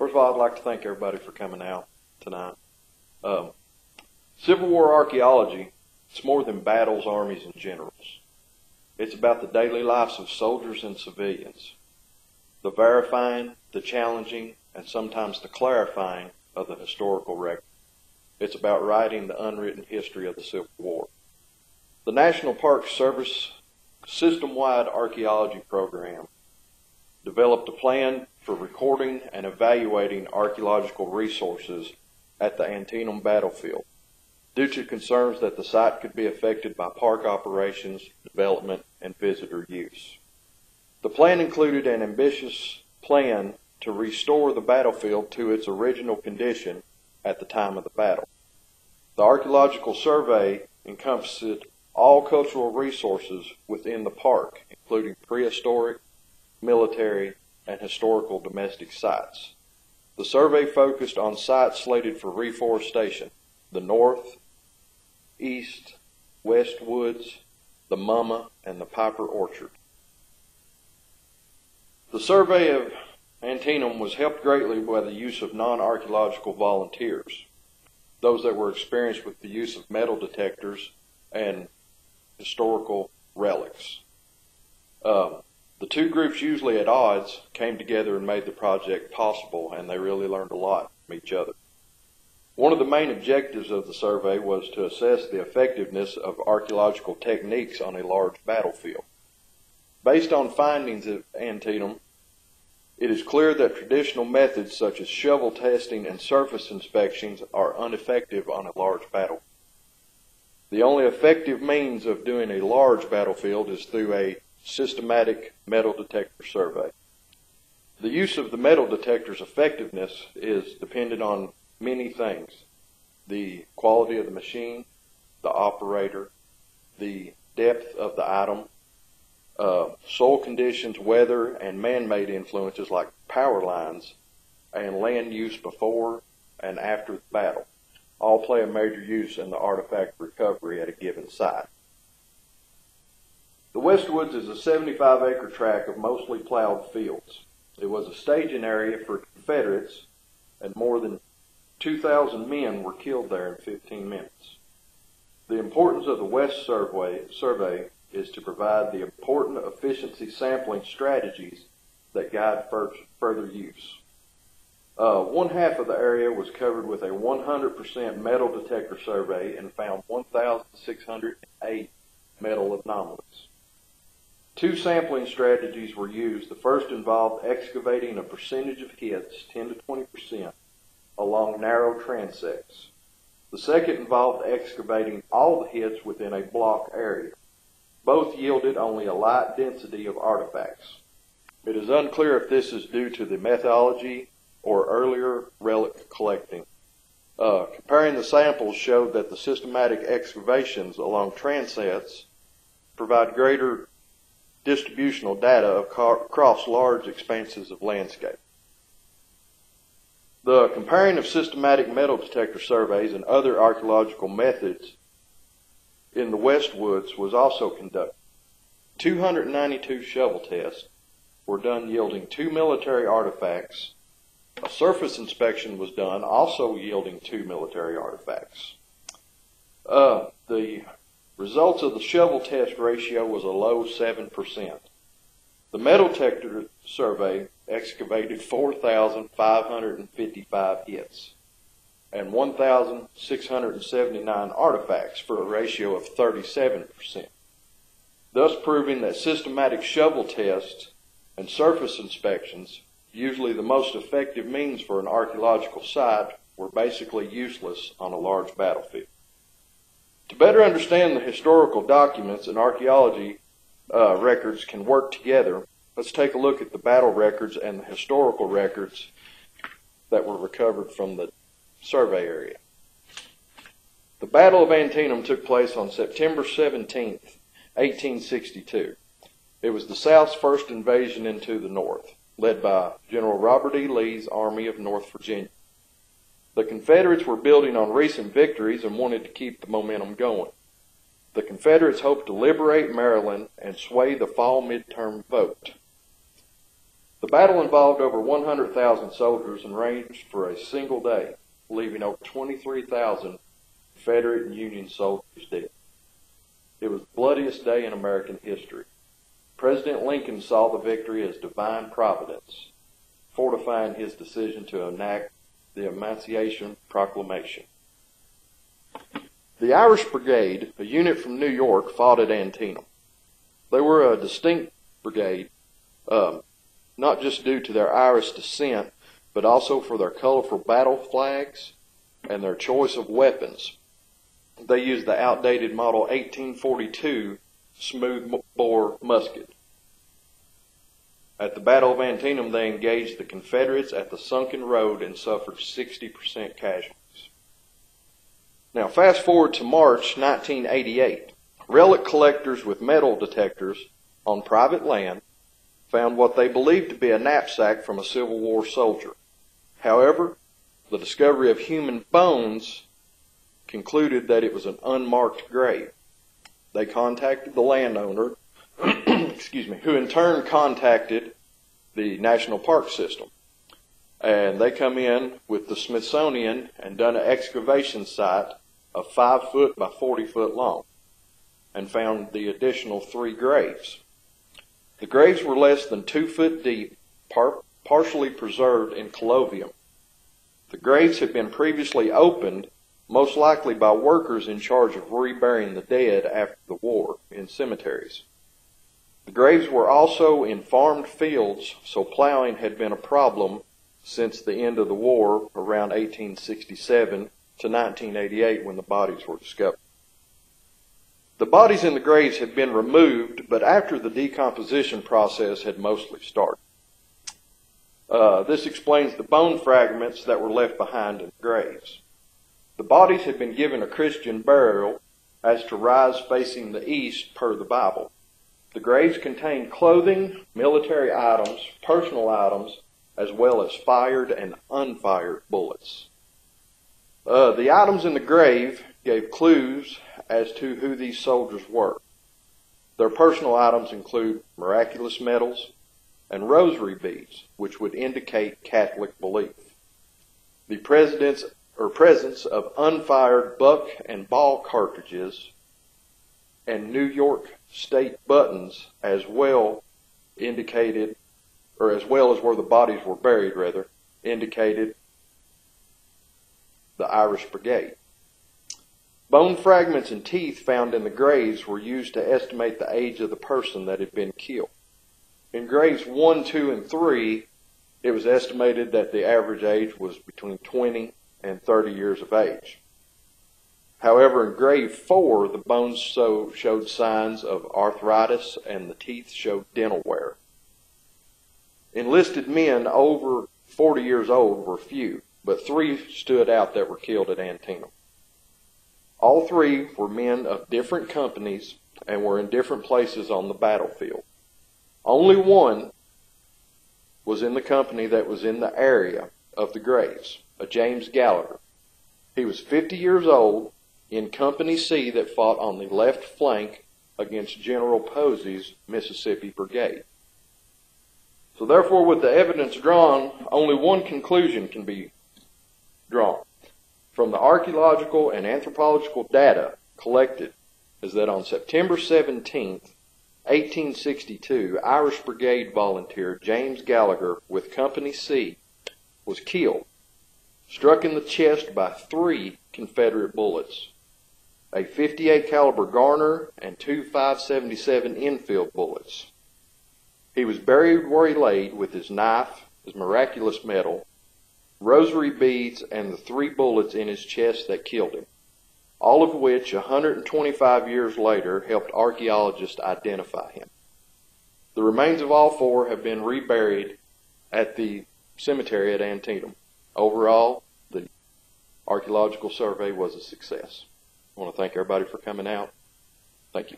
First of all, I'd like to thank everybody for coming out tonight. Civil War archaeology, it's more than battles, armies, and generals. It's about the daily lives of soldiers and civilians, the verifying, the challenging, and sometimes the clarifying of the historical record. It's about writing the unwritten history of the Civil War. The National Park Service system-wide archaeology program developed a plan for recording and evaluating archaeological resources at the Antietam Battlefield due to concerns that the site could be affected by park operations, development, and visitor use. The plan included an ambitious plan to restore the battlefield to its original condition at the time of the battle. The archaeological survey encompassed all cultural resources within the park, including prehistoric, military, and historical domestic sites. The survey focused on sites slated for reforestation: the North, East, West Woods, the Mama, and the Piper Orchard. The survey of Antietam was helped greatly by the use of non-archaeological volunteers, those that were experienced with the use of metal detectors and historical relics. The two groups, usually at odds, came together and made the project possible, and they really learned a lot from each other. One of the main objectives of the survey was to assess the effectiveness of archaeological techniques on a large battlefield. Based on findings of Antietam, it is clear that traditional methods such as shovel testing and surface inspections are ineffective on a large battlefield. The only effective means of doing a large battlefield is through a systematic metal detector survey. The use of the metal detector's effectiveness is dependent on many things: the quality of the machine, the operator, the depth of the item, soil conditions, weather, and man-made influences like power lines and land use before and after the battle all play a major use in the artifact recovery at a given site. The West Woods is a 75-acre tract of mostly plowed fields. It was a staging area for Confederates, and more than 2,000 men were killed there in 15 minutes. The importance of the West survey is to provide the important efficiency sampling strategies that guide further use. One half of the area was covered with a 100% metal detector survey and found 1,608 metal anomalies. Two sampling strategies were used. The first involved excavating a percentage of hits, 10 to 20%, along narrow transects. The second involved excavating all the hits within a block area. Both yielded only a light density of artifacts. It is unclear if this is due to the methodology or earlier relic collecting. Comparing the samples showed that the systematic excavations along transects provide greater distributional data across large expanses of landscape. The comparing of systematic metal detector surveys and other archaeological methods in the West Woods was also conducted. 292 shovel tests were done, yielding 2 military artifacts. A surface inspection was done, also yielding 2 military artifacts. The results of the shovel test ratio was a low 7%. The metal detector survey excavated 4,555 hits and 1,679 artifacts for a ratio of 37%, thus proving that systematic shovel tests and surface inspections, usually the most effective means for an archaeological site, were basically useless on a large battlefield. To better understand the historical documents and archaeology records can work together, let's take a look at the battle records and the historical records that were recovered from the survey area. The Battle of Antietam took place on September 17, 1862. It was the South's first invasion into the North, led by General Robert E. Lee's Army of North Virginia. The Confederates were building on recent victories and wanted to keep the momentum going. The Confederates hoped to liberate Maryland and sway the fall midterm vote. The battle involved over 100,000 soldiers and raged for a single day, leaving over 23,000 Confederate and Union soldiers dead. It was the bloodiest day in American history. President Lincoln saw the victory as divine providence, fortifying his decision to enact the Emancipation Proclamation. The Irish Brigade, a unit from New York, fought at Antietam. They were a distinct brigade, not just due to their Irish descent, but also for their colorful battle flags and their choice of weapons. They used the outdated Model 1842 smooth-bore musket. At the Battle of Antietam, they engaged the Confederates at the sunken road and suffered 60% casualties. Now, fast forward to March 1988. Relic collectors with metal detectors on private land found what they believed to be a knapsack from a Civil War soldier. However, the discovery of human bones concluded that it was an unmarked grave. They contacted the landowner, who in turn contacted the National Park System. And they come in with the Smithsonian and done an excavation site of 5 foot by 40 foot long and found the additional 3 graves. The graves were less than 2 foot deep, partially preserved in collovium. The graves had been previously opened, most likely by workers in charge of reburying the dead after the war in cemeteries. The graves were also in farmed fields, so plowing had been a problem since the end of the war around 1867 to 1988 when the bodies were discovered. The bodies in the graves had been removed, but after the decomposition process had mostly started. This explains the bone fragments that were left behind in the graves. The bodies had been given a Christian burial as to rise facing the east per the Bible. The graves contained clothing, military items, personal items, as well as fired and unfired bullets. The items in the grave gave clues as to who these soldiers were. Their personal items include miraculous medals and rosary beads, which would indicate Catholic belief. The presence of unfired buck and ball cartridges and New York state buttons as well as where the bodies were buried, indicated the Irish Brigade. Bone fragments and teeth found in the graves were used to estimate the age of the person that had been killed. In graves 1, 2, and 3, it was estimated that the average age was between 20 and 30 years of age. However, in grave 4, the bones showed signs of arthritis and the teeth showed dental wear. Enlisted men over 40 years old were few, but 3 stood out that were killed at Antietam. All 3 were men of different companies and were in different places on the battlefield. Only one was in the company that was in the area of the graves, a James Gallagher. He was 50 years old in Company C that fought on the left flank against General Posey's Mississippi Brigade. So therefore, with the evidence drawn, only one conclusion can be drawn. From the archaeological and anthropological data collected is that on September 17th, 1862, Irish Brigade volunteer James Gallagher with Company C was killed, struck in the chest by 3 Confederate bullets, a .58 caliber Garner and 2 5.77 Enfield bullets. He was buried where he laid with his knife, his miraculous medal, rosary beads, and the 3 bullets in his chest that killed him, all of which 125 years later helped archaeologists identify him. The remains of all 4 have been reburied at the cemetery at Antietam. Overall, the archaeological survey was a success. I want to thank everybody for coming out. Thank you.